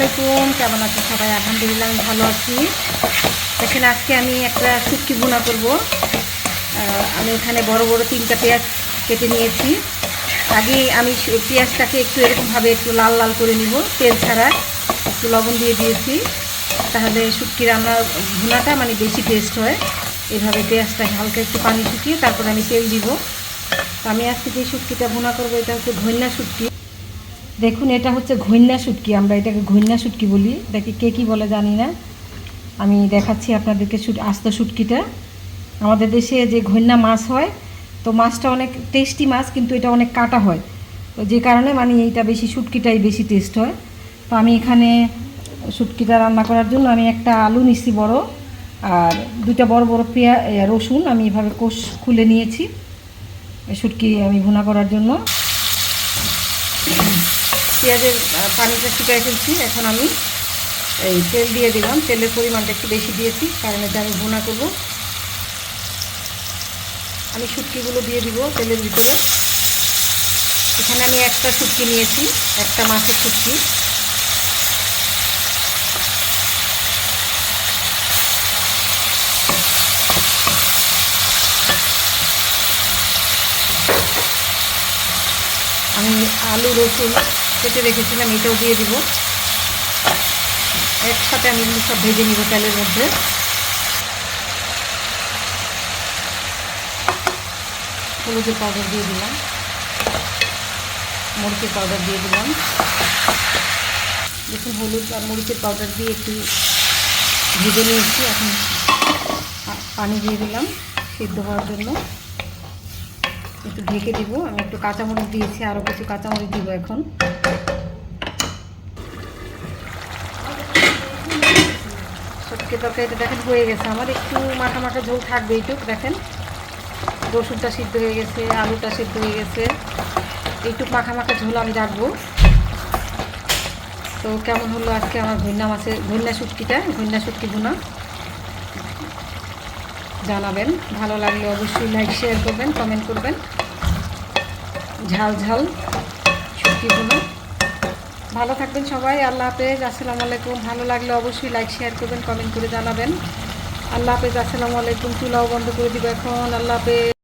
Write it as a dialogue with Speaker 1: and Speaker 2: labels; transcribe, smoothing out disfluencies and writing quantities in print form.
Speaker 1: আলাইকুম, কেমন আছেন সবাই? আলহামদুলিল্লাহ আমি ভালো আছি। দেখেন আজকে আমি একটা শুটকি ভুনা করব। আমি এখানে বড় বড় 3টা পেঁয়াজ কেটে নিয়েছি। আগে আমি পেঁয়াজটাকে একটু এরকমভাবে একটু লাল লাল করে নিব, তেল ছাড়া। একটু লবণ দিয়ে দিয়েছি, তাহলে শুটকি রান্নার ভুনাটা মানে বেশি টেস্ট হয়। এইভাবে পেঁয়াজটাকে হালকা একটু পানি শুকিয়ে তারপর আমি তেল দিব। তো আমি আজকে যে শুটকিটা ভুনা করবো এটা হচ্ছে ঘইন্না শুটকি। দেখুন, এটা হচ্ছে ঘইন্না শুটকি, আমরা এটাকে ঘইন্না শুটকি বলি। এটাকে কে কী বলে জানি না। আমি দেখাচ্ছি আপনাদেরকে আস্ত শুটকিটা। আমাদের দেশে যে ঘইন্না মাছ হয়, তো মাছটা অনেক টেস্টি মাছ, কিন্তু এটা অনেক কাটা হয়। তো যে কারণে মানে এইটা বেশি, শুটকিটাই বেশি টেস্ট হয়। তো আমি এখানে শুটকিটা রান্না করার জন্য আমি একটা আলু নিচ্ছি বড়, আর 2টা বড় বড় রসুন আমি এভাবে কোষ খুলে নিয়েছি শুটকি আমি ভুনা করার জন্য। পেঁয়াজের পানিটা শুকিয়ে ফেলছি। এখন আমি এই তেল দিয়ে দিলাম। তেলের পরিমাণটা একটু বেশি দিয়েছি, কারণ এটা আমি ভুনা করব। আমি শুটকিগুলো দিয়ে দিব তেলের ভিতরে। এখানে আমি একটা শুটকি নিয়েছি, একটা মাছের শুটকি। আমি আলু রসুন কেটে রেখেছিলাম, এটাও দিয়ে দিব। একসাথে আমি সব ভেজে নিব তেলের মধ্যে। হলুদের পাউডার দিয়ে দিলাম, মরিচের পাউডার দিয়ে দিলাম। দেখুন, হলুদ আর মরিচের পাউডার দিয়ে একটু ভেজে নিয়েছি। এখন পানি দিয়ে দিলাম সিদ্ধ হওয়ার জন্য। একটু ঢেকে দিব। আমি একটু কাঁচামরিচ দিয়েছি, আরও কিছু কাঁচামরিচ দিব এখন। শুটকি তরকারিটা দেখেন হয়ে গেছে আমার। একটু মাখা মাখা ঝোল থাকবে এইটুক। দেখেন রসুনটা সিদ্ধ হয়ে গেছে, আলুটা সিদ্ধ হয়ে গেছে। এইটুক মাখা মাখা ঝোল আমি রাখবো। তো কেমন হলো আজকে আমার ঘইন্না শুটকি ভুনা জানাবেন। ভালো লাগলে অবশ্যই লাইক শেয়ার করবেন, কমেন্ট করবেন। ঝাল ঝাল শুটকি ভুনা। ভালো থাকবেন সবাই। আল্লাহ হাফেজ, আসসালামু আলাইকুম। ভালো লাগলে অবশ্যই লাইক শেয়ার করবেন, কমেন্ট করে জানাবেন। আল্লাহ হাফেজ, আসসালামু আলাইকুম। চুলাও বন্ধ করে দিব এখন। আল্লাহ হাফেজ।